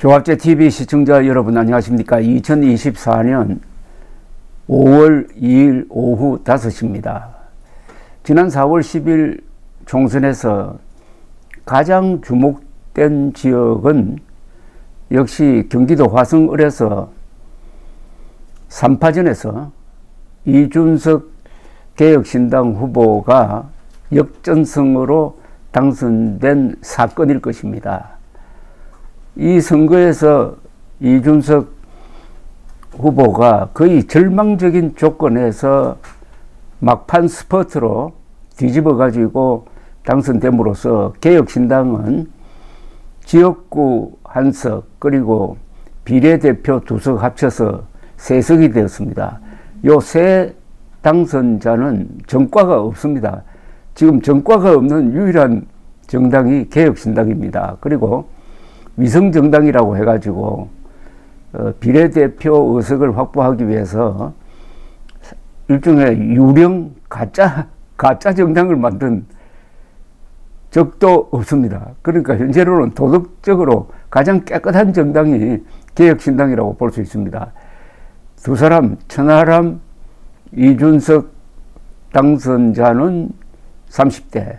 조합제TV 시청자 여러분 안녕하십니까. 2024년 5월 2일 오후 5시입니다. 지난 4월 10일 총선에서 가장 주목된 지역은 역시 경기도 화성을에서 3파전에서 이준석 개혁신당 후보가 역전승으로 당선된 사건일 것입니다. 이 선거에서 이준석 후보가 거의 절망적인 조건에서 막판 스퍼트로 뒤집어 가지고 당선됨으로써 개혁신당은 지역구 1석 그리고 비례대표 2석 합쳐서 3석이 되었습니다. 요 세 당선자는 전과가 없습니다. 지금 전과가 없는 유일한 정당이 개혁신당입니다. 그리고 위성정당이라고 해가지고 비례대표 의석을 확보하기 위해서 일종의 유령 가짜 정당을 만든 적도 없습니다. 그러니까 현재로는 도덕적으로 가장 깨끗한 정당이 개혁신당이라고 볼 수 있습니다. 두 사람 천하람 이준석 당선자는 30대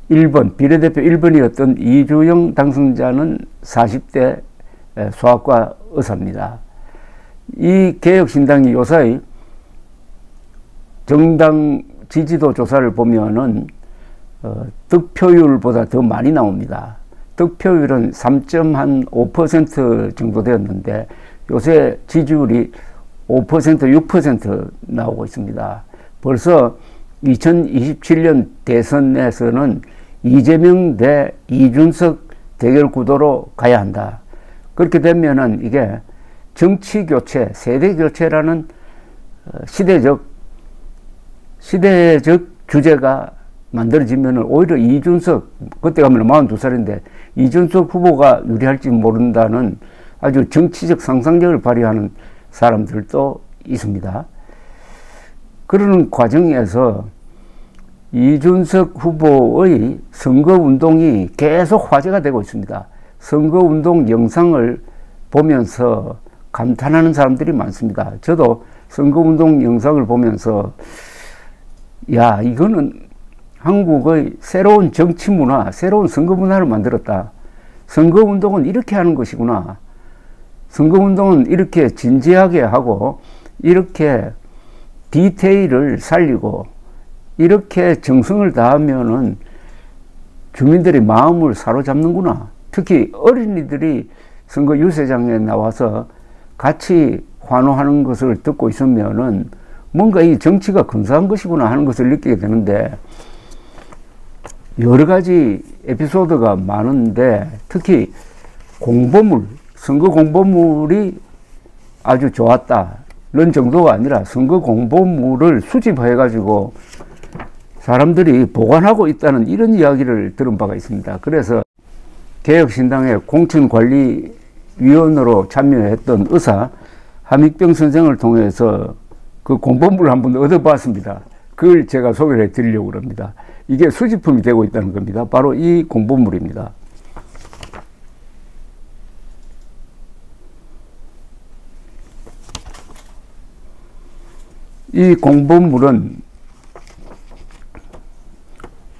1번 비례대표 1번이었던 이주영 당선자는 40대 소아과 의사입니다. 이 개혁신당이 요사이 정당 지지도 조사를 보면은 득표율보다 더 많이 나옵니다. 득표율은 3.5% 정도 되었는데 요새 지지율이 5%, 6% 나오고 있습니다. 벌써 2027년 대선에서는 이재명 대 이준석 대결 구도로 가야 한다. 그렇게 되면은 이게 정치 교체, 세대 교체라는 시대적 주제가 만들어지면은 오히려 이준석, 그때 가면 42살인데 이준석 후보가 유리할지 모른다는 아주 정치적 상상력을 발휘하는 사람들도 있습니다. 그러는 과정에서 이준석 후보의 선거운동이 계속 화제가 되고 있습니다. 선거운동 영상을 보면서 감탄하는 사람들이 많습니다. 저도 선거운동 영상을 보면서 야, 이거는 한국의 새로운 정치 문화, 새로운 선거 문화를 만들었다. 선거운동은 이렇게 하는 것이구나. 선거운동은 이렇게 진지하게 하고 이렇게 디테일을 살리고 이렇게 정성을 다하면은 주민들의 마음을 사로잡는구나. 특히 어린이들이 선거 유세장에 나와서 같이 환호하는 것을 듣고 있으면은 뭔가 이 정치가 근사한 것이구나 하는 것을 느끼게 되는데 여러 가지 에피소드가 많은데 특히 선거 공보물이 아주 좋았다는 정도가 아니라 선거 공보물을 수집해가지고 사람들이 보관하고 있다는 이런 이야기를 들은 바가 있습니다. 그래서 개혁신당의 공천관리위원으로 참여했던 의사 함익병 선생을 통해서 그 공보물을 한번 얻어봤습니다. 그걸 제가 소개를 해드리려고 합니다. 이게 수집품이 되고 있다는 겁니다. 바로 이 공보물입니다. 이 공보물은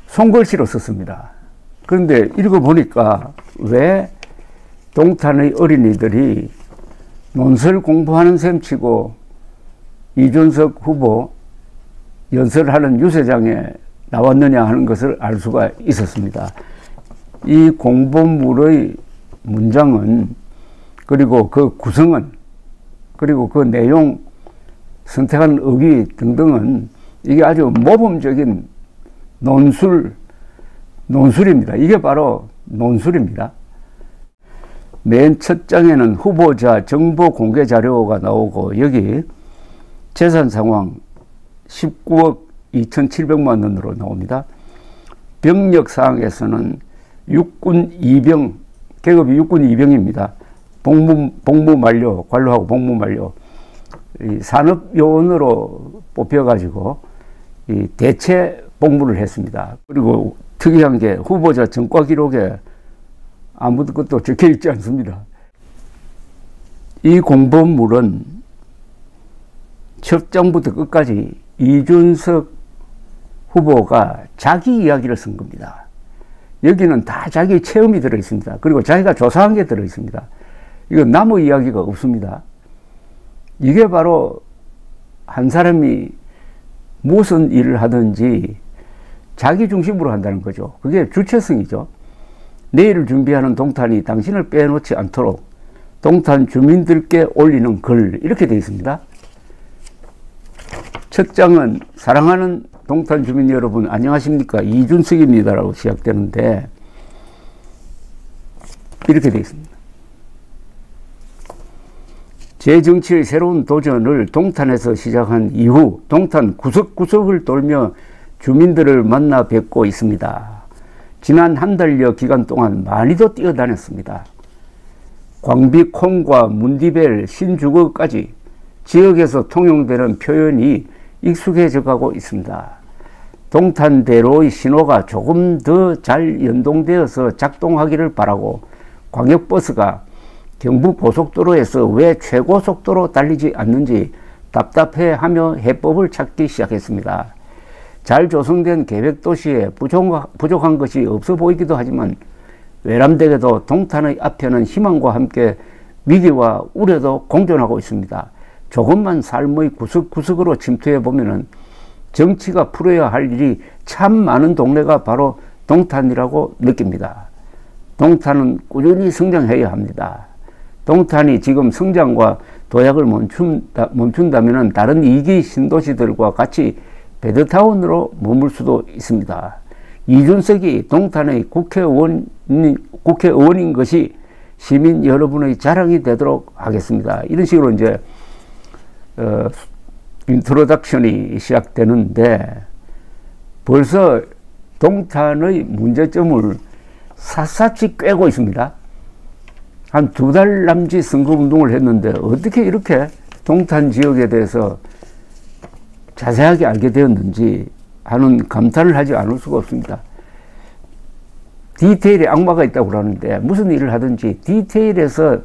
손글씨로 썼습니다. 그런데 읽어보니까 왜 동탄의 어린이들이 논술 공부하는 셈치고 이준석 후보 연설하는 유세장에 나왔느냐 하는 것을 알 수가 있었습니다. 이 공보물의 문장은 그리고 그 구성은 그리고 그 내용 선택한 어휘 등등은 이게 아주 모범적인 논술입니다. 이게 바로 논술입니다. 맨 첫 장에는 후보자 정보 공개 자료가 나오고 여기 재산 상황 19억 2,700만 원으로 나옵니다. 병력 사항에서는 육군 이병, 계급이 육군 이병입니다. 복무 만료, 관료하고 복무 만료. 산업요원으로 뽑혀가지고 대체 복무를 했습니다. 그리고 특이한 게 후보자 전과 기록에 아무것도 적혀 있지 않습니다. 이 공보물은 첫 장부터 끝까지 이준석 후보가 자기 이야기를 쓴 겁니다. 여기는 다 자기 체험이 들어 있습니다. 그리고 자기가 조사한 게 들어 있습니다. 이건 남의 이야기가 없습니다. 이게 바로 한 사람이 무슨 일을 하든지 자기 중심으로 한다는 거죠. 그게 주체성이죠. 내일을 준비하는 동탄이 당신을 빼놓지 않도록 동탄 주민들께 올리는 글, 이렇게 되어 있습니다. 첫 장은 사랑하는 동탄 주민 여러분 안녕하십니까, 이준석입니다 라고 시작되는데 이렇게 되어 있습니다. 제 정치의 새로운 도전을 동탄에서 시작한 이후 동탄 구석구석을 돌며 주민들을 만나 뵙고 있습니다. 지난 한 달여 기간 동안 많이도 뛰어다녔습니다. 광비콩과 문디벨, 신주거까지 지역에서 통용되는 표현이 익숙해져 가고 있습니다. 동탄대로의 신호가 조금 더 잘 연동되어서 작동하기를 바라고 광역버스가 경부 고속도로에서 왜 최고 속도로 달리지 않는지 답답해하며 해법을 찾기 시작했습니다. 잘 조성된 계획도시에 부족한 것이 없어 보이기도 하지만 외람되게도 동탄의 앞에는 희망과 함께 위기와 우려도 공존하고 있습니다. 조금만 삶의 구석구석으로 침투해 보면은 정치가 풀어야 할 일이 참 많은 동네가 바로 동탄이라고 느낍니다. 동탄은 꾸준히 성장해야 합니다. 동탄이 지금 성장과 도약을 멈춘다면 다른 2기 신도시들과 같이 베드타운으로 머물 수도 있습니다. 이준석이 동탄의 국회의원인 것이 시민 여러분의 자랑이 되도록 하겠습니다. 이런 식으로 이제 인트로덕션이 시작되는데 벌써 동탄의 문제점을 샅샅이 꿰고 있습니다. 한 2달 남짓 선거운동을 했는데 어떻게 이렇게 동탄 지역에 대해서 자세하게 알게 되었는지 하는 감탄을 하지 않을 수가 없습니다. 디테일에 악마가 있다고 그러는데 무슨 일을 하든지 디테일에서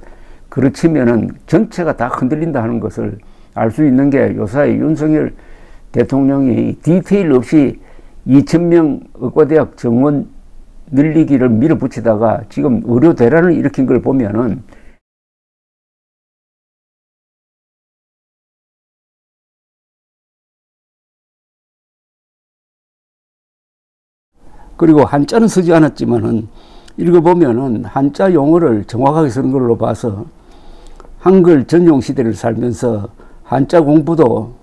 그르치면은 전체가 다 흔들린다 하는 것을 알 수 있는 게 요사이 윤석열 대통령이 디테일 없이 2,000명 의과대학 정원 늘리기를 밀어붙이다가 지금 의료 대란을 일으킨 걸 보면은 그리고 한자는 쓰지 않았지만은 읽어보면은 한자 용어를 정확하게 쓰는 걸로 봐서 한글 전용 시대를 살면서 한자 공부도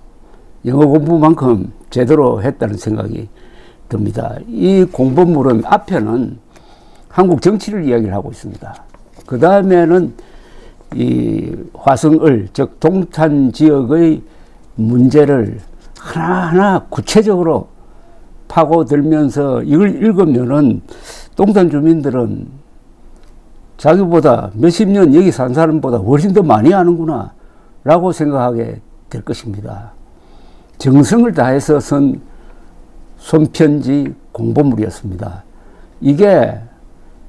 영어 공부만큼 제대로 했다는 생각이 듭니다. 이 공보물은 앞에는 한국 정치를 이야기를 하고 있습니다. 그 다음에는 이 화성을, 즉 동탄 지역의 문제를 하나하나 구체적으로 파고들면서 이걸 읽으면은 동탄 주민들은 자기보다 몇십 년 여기 산 사람보다 훨씬 더 많이 아는구나 라고 생각하게 될 것입니다. 정성을 다해서 쓴 손편지 공보물이었습니다. 이게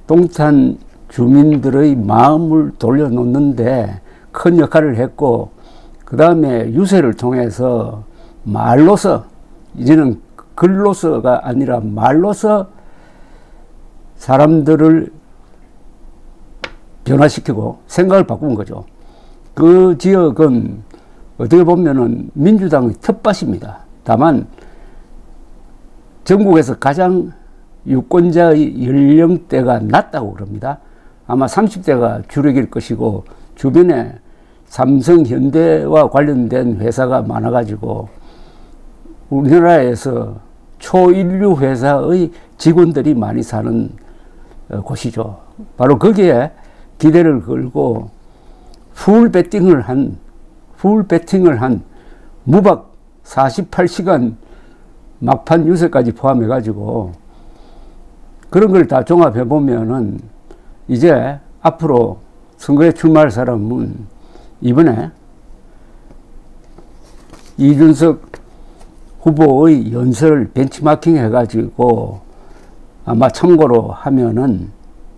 동탄 주민들의 마음을 돌려놓는데 큰 역할을 했고 그 다음에 유세를 통해서 말로서, 이제는 글로서가 아니라 말로서 사람들을 변화시키고 생각을 바꾼 거죠. 그 지역은 어떻게 보면은 민주당의 텃밭입니다. 다만 전국에서 가장 유권자의 연령대가 낮다고 그럽니다. 아마 30대가 주력일 것이고 주변에 삼성, 현대와 관련된 회사가 많아가지고 우리나라에서 초인류 회사의 직원들이 많이 사는 곳이죠. 바로 거기에 기대를 걸고 풀 배팅을 한 무박 48시간 막판 유세까지 포함해 가지고 그런 걸 다 종합해 보면은 이제 앞으로 선거에 출마할 사람은 이번에 이준석 후보의 연설을 벤치마킹 해 가지고 아마 참고로 하면은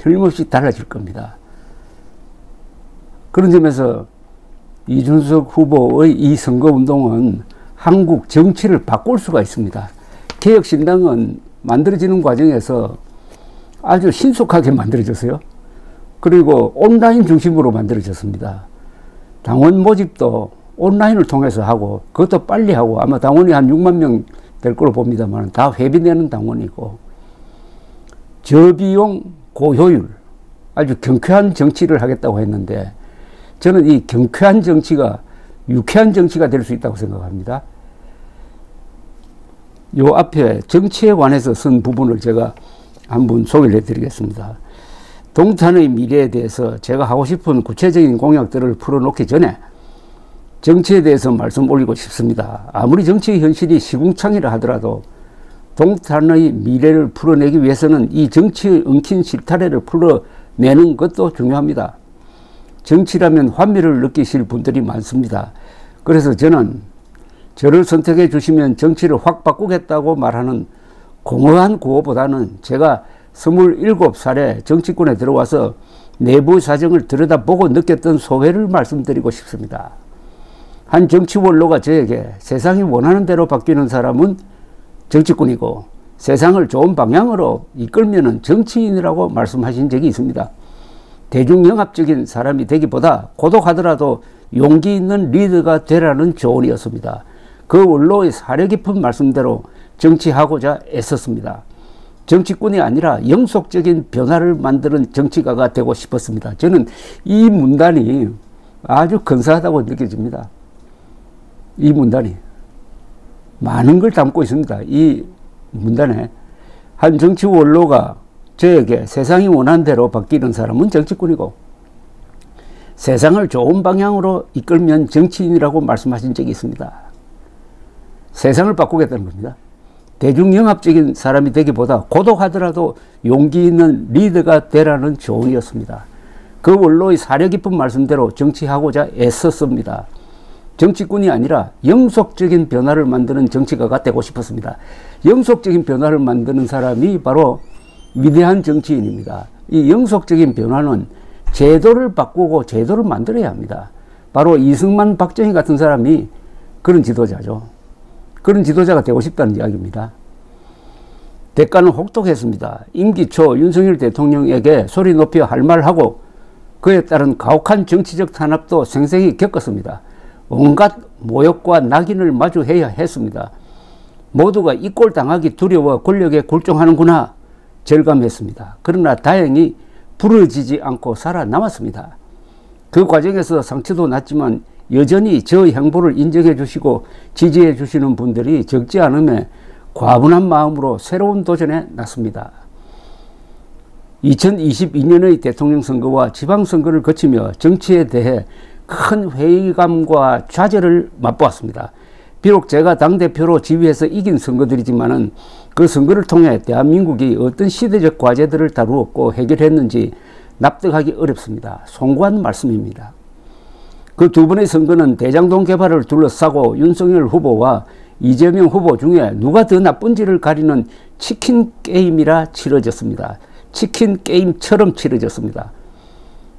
틀림없이 달라질 겁니다. 그런 점에서 이준석 후보의 이 선거운동은 한국 정치를 바꿀 수가 있습니다. 개혁신당은 만들어지는 과정에서 아주 신속하게 만들어졌어요. 그리고 온라인 중심으로 만들어졌습니다. 당원 모집도 온라인을 통해서 하고, 그것도 빨리 하고, 아마 당원이 한 6만 명 될 걸로 봅니다만 다 회비내는 당원이고, 저비용 고효율, 아주 경쾌한 정치를 하겠다고 했는데, 저는 이 경쾌한 정치가 유쾌한 정치가 될 수 있다고 생각합니다. 요 앞에 정치에 관해서 쓴 부분을 제가 한번 소개를 해드리겠습니다. 동탄의 미래에 대해서 제가 하고 싶은 구체적인 공약들을 풀어놓기 전에 정치에 대해서 말씀 올리고 싶습니다. 아무리 정치 현실이 시궁창이라 하더라도 동탄의 미래를 풀어내기 위해서는 이 정치의 엉킨 실타래를 풀어내는 것도 중요합니다. 정치라면 환멸을 느끼실 분들이 많습니다. 그래서 저는 저를 선택해 주시면 정치를 확 바꾸겠다고 말하는 공허한 구호보다는 제가 27살에 정치권에 들어와서 내부 사정을 들여다보고 느꼈던 소회를 말씀드리고 싶습니다. 한 정치 원로가 저에게 세상이 원하는 대로 바뀌는 사람은 정치꾼이고 세상을 좋은 방향으로 이끌면 정치인이라고 말씀하신 적이 있습니다. 대중영합적인 사람이 되기보다 고독하더라도 용기 있는 리더가 되라는 조언이었습니다. 그 원로의 사려 깊은 말씀대로 정치하고자 애썼습니다. 정치꾼이 아니라 영속적인 변화를 만드는 정치가가 되고 싶었습니다. 저는 이 문단이 아주 근사하다고 느껴집니다. 이 문단이 많은 걸 담고 있습니다. 이 문단에 한 정치 원로가 저에게 세상이 원하는 대로 바뀌는 사람은 정치꾼이고 세상을 좋은 방향으로 이끌면 정치인이라고 말씀하신 적이 있습니다. 세상을 바꾸겠다는 겁니다. 대중영합적인 사람이 되기보다 고독하더라도 용기 있는 리더가 되라는 조언이었습니다. 그 원로의 사려 깊은 말씀대로 정치하고자 애썼습니다. 정치꾼이 아니라 영속적인 변화를 만드는 정치가가 되고 싶었습니다. 영속적인 변화를 만드는 사람이 바로 위대한 정치인입니다. 이 영속적인 변화는 제도를 바꾸고 제도를 만들어야 합니다. 바로 이승만, 박정희 같은 사람이 그런 지도자죠. 그런 지도자가 되고 싶다는 이야기입니다. 대가는 혹독했습니다. 임기 초 윤석열 대통령에게 소리 높여 할 말하고 그에 따른 가혹한 정치적 탄압도 생생히 겪었습니다. 온갖 모욕과 낙인을 마주해야 했습니다. 모두가 이 꼴 당하기 두려워 권력에 굴종하는구나 절감했습니다. 그러나 다행히 부러지지 않고 살아남았습니다. 그 과정에서 상처도 났지만 여전히 저 행보를 인정해 주시고 지지해 주시는 분들이 적지 않음에 과분한 마음으로 새로운 도전에 나섭니다. 2022년의 대통령 선거와 지방선거를 거치며 정치에 대해 큰 회의감과 좌절을 맛보았습니다. 비록 제가 당대표로 지휘해서 이긴 선거들이지만은 그 선거를 통해 대한민국이 어떤 시대적 과제들을 다루었고 해결했는지 납득하기 어렵습니다. 송구한 말씀입니다. 그 두 번의 선거는 대장동 개발을 둘러싸고 윤석열 후보와 이재명 후보 중에 누가 더 나쁜지를 가리는 치킨 게임이라 치러졌습니다. 치킨 게임처럼 치러졌습니다.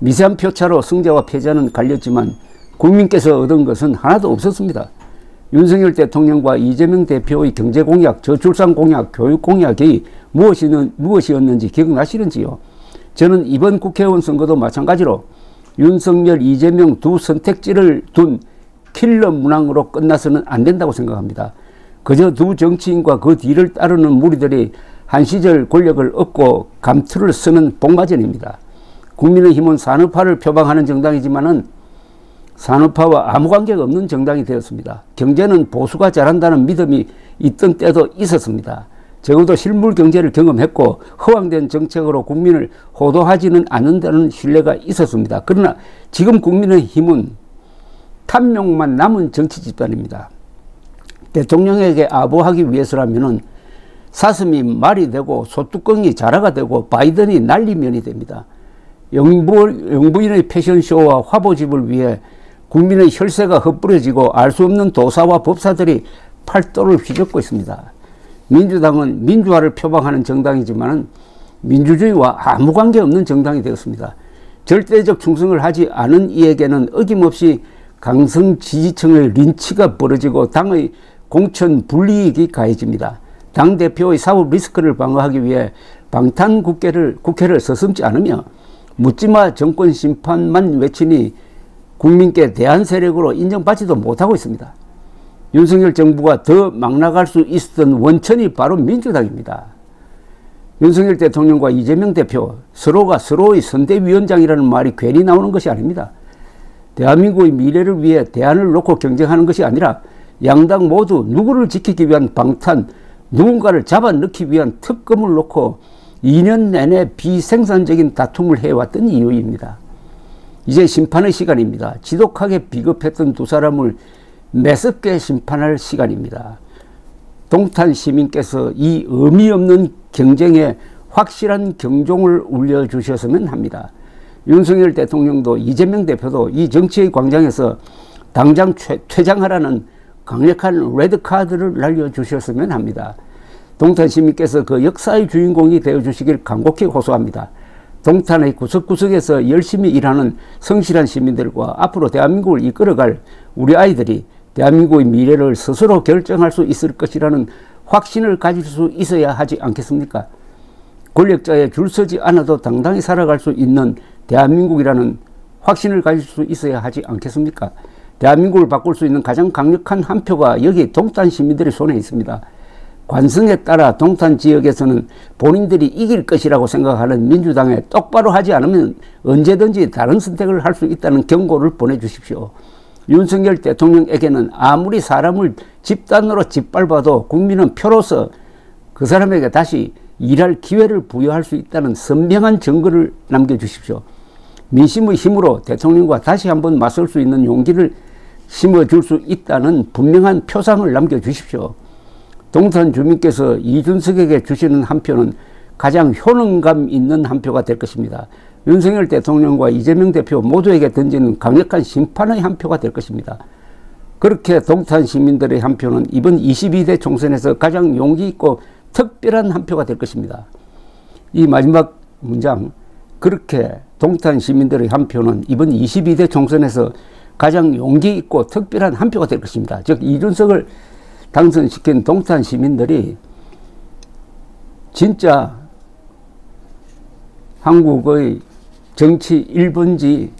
미세한 표차로 승자와 패자는 갈렸지만 국민께서 얻은 것은 하나도 없었습니다. 윤석열 대통령과 이재명 대표의 경제 공약, 저출산 공약, 교육 공약이 무엇이었는지 기억나시는지요? 저는 이번 국회의원 선거도 마찬가지로 윤석열, 이재명 두 선택지를 둔 킬러 문항으로 끝나서는 안 된다고 생각합니다. 그저 두 정치인과 그 뒤를 따르는 무리들이 한 시절 권력을 얻고 감투를 쓰는 복마전입니다. 국민의힘은 산업화를 표방하는 정당이지만은 산업화와 아무 관계가 없는 정당이 되었습니다. 경제는 보수가 잘한다는 믿음이 있던 때도 있었습니다. 적어도 실물 경제를 경험했고 허황된 정책으로 국민을 호도하지는 않는다는 신뢰가 있었습니다. 그러나 지금 국민의힘은 탐욕만 남은 정치 집단입니다. 대통령에게 아부하기 위해서라면은 사슴이 말이 되고 소뚜껑이 자라가 되고 바이든이 난리면이 됩니다. 영부인의 패션쇼와 화보집을 위해 국민의 혈세가 헛부려지고 알 수 없는 도사와 법사들이 팔도를 휘젓고 있습니다. 민주당은 민주화를 표방하는 정당이지만 민주주의와 아무 관계없는 정당이 되었습니다. 절대적 충성을 하지 않은 이에게는 어김없이 강성 지지층의 린치가 벌어지고 당의 공천 불이익이 가해집니다. 당대표의 사법 리스크를 방어하기 위해 방탄국회를 서슴지 않으며 묻지마 정권 심판만 외치니 국민께 대한 세력으로 인정받지도 못하고 있습니다. 윤석열 정부가 더 막 나갈 수 있었던 원천이 바로 민주당입니다. 윤석열 대통령과 이재명 대표 서로가 서로의 선대위원장이라는 말이 괜히 나오는 것이 아닙니다. 대한민국의 미래를 위해 대안을 놓고 경쟁하는 것이 아니라 양당 모두 누구를 지키기 위한 방탄, 누군가를 잡아넣기 위한 특검을 놓고 2년 내내 비생산적인 다툼을 해왔던 이유입니다. 이제 심판의 시간입니다. 지독하게 비겁했던 두 사람을 매섭게 심판할 시간입니다. 동탄 시민께서 이 의미 없는 경쟁에 확실한 경종을 울려주셨으면 합니다. 윤석열 대통령도 이재명 대표도 이 정치의 광장에서 당장 퇴장하라는 강력한 레드카드를 날려주셨으면 합니다. 동탄 시민께서 그 역사의 주인공이 되어주시길 간곡히 호소합니다. 동탄의 구석구석에서 열심히 일하는 성실한 시민들과 앞으로 대한민국을 이끌어갈 우리 아이들이 대한민국의 미래를 스스로 결정할 수 있을 것이라는 확신을 가질 수 있어야 하지 않겠습니까? 권력자에 줄 서지 않아도 당당히 살아갈 수 있는 대한민국이라는 확신을 가질 수 있어야 하지 않겠습니까? 대한민국을 바꿀 수 있는 가장 강력한 한 표가 여기 동탄 시민들의 손에 있습니다. 관성에 따라 동탄 지역에서는 본인들이 이길 것이라고 생각하는 민주당에 똑바로 하지 않으면 언제든지 다른 선택을 할 수 있다는 경고를 보내주십시오. 윤석열 대통령에게는 아무리 사람을 집단으로 짓밟아도 국민은 표로서 그 사람에게 다시 일할 기회를 부여할 수 있다는 선명한 증거를 남겨주십시오. 민심의 힘으로 대통령과 다시 한번 맞설 수 있는 용기를 심어줄 수 있다는 분명한 표상을 남겨주십시오. 동탄 주민께서 이준석에게 주시는 한 표는 가장 효능감 있는 한 표가 될 것입니다. 윤석열 대통령과 이재명 대표 모두에게 던지는 강력한 심판의 한 표가 될 것입니다. 그렇게 동탄 시민들의 한 표는 이번 22대 총선에서 가장 용기 있고 특별한 한 표가 될 것입니다. 이 마지막 문장, 그렇게 동탄 시민들의 한 표는 이번 22대 총선에서 가장 용기 있고 특별한 한 표가 될 것입니다. 즉 이준석을 당선시킨 동탄 시민들이 진짜 한국의 정치 1번지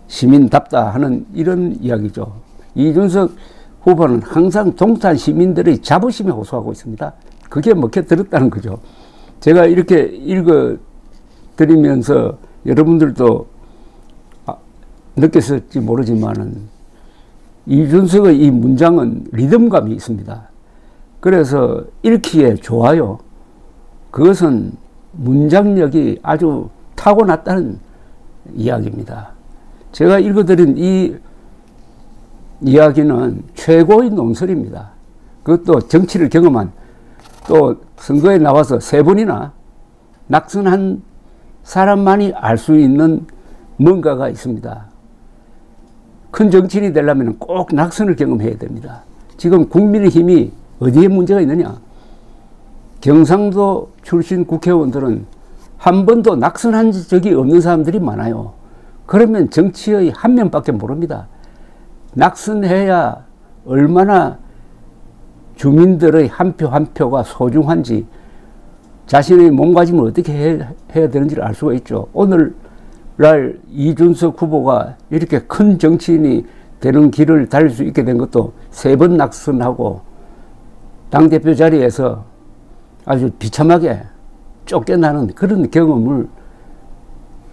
시민답다 하는 이런 이야기죠. 이준석 후보는 항상 동탄 시민들의 자부심에 호소하고 있습니다. 그게 먹혀들었다는 거죠. 제가 이렇게 읽어드리면서 여러분들도 느꼈을지 모르지만은 이준석의 이 문장은 리듬감이 있습니다. 그래서 읽기에 좋아요. 그것은 문장력이 아주 타고났다는 이야기입니다. 제가 읽어드린 이 이야기는 최고의 논설입니다. 그것도 정치를 경험한, 또 선거에 나와서 3번이나 낙선한 사람만이 알 수 있는 뭔가가 있습니다. 큰 정치인이 되려면 꼭 낙선을 경험해야 됩니다. 지금 국민의힘이 어디에 문제가 있느냐? 경상도 출신 국회의원들은 한 번도 낙선한 적이 없는 사람들이 많아요. 그러면 정치의 한 면밖에 모릅니다. 낙선해야 얼마나 주민들의 한 표 한 표가 소중한지, 자신의 몸가짐을 어떻게 해야 되는지를 알 수가 있죠. 오늘날 이준석 후보가 이렇게 큰 정치인이 되는 길을 달릴 수 있게 된 것도 3번 낙선하고 당대표 자리에서 아주 비참하게 쫓겨나는 그런 경험을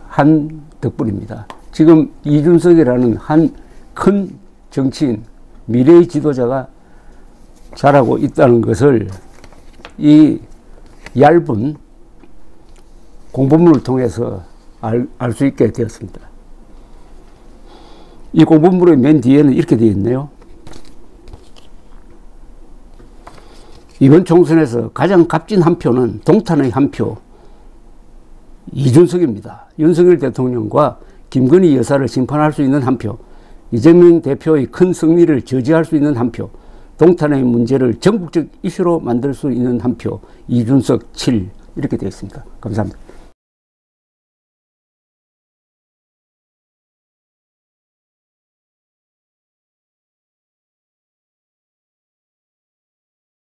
한 덕분입니다. 지금 이준석이라는 한 큰 정치인, 미래의 지도자가 자라고 있다는 것을 이 얇은 공본문을 통해서 알 수 있게 되었습니다. 이 공본문의 맨 뒤에는 이렇게 되어 있네요. 이번 총선에서 가장 값진 한 표는 동탄의 한 표, 이준석입니다. 윤석열 대통령과 김건희 여사를 심판할 수 있는 한 표, 이재명 대표의 큰 승리를 저지할 수 있는 한 표, 동탄의 문제를 전국적 이슈로 만들 수 있는 한 표, 이준석 7, 이렇게 되어 있습니다. 감사합니다.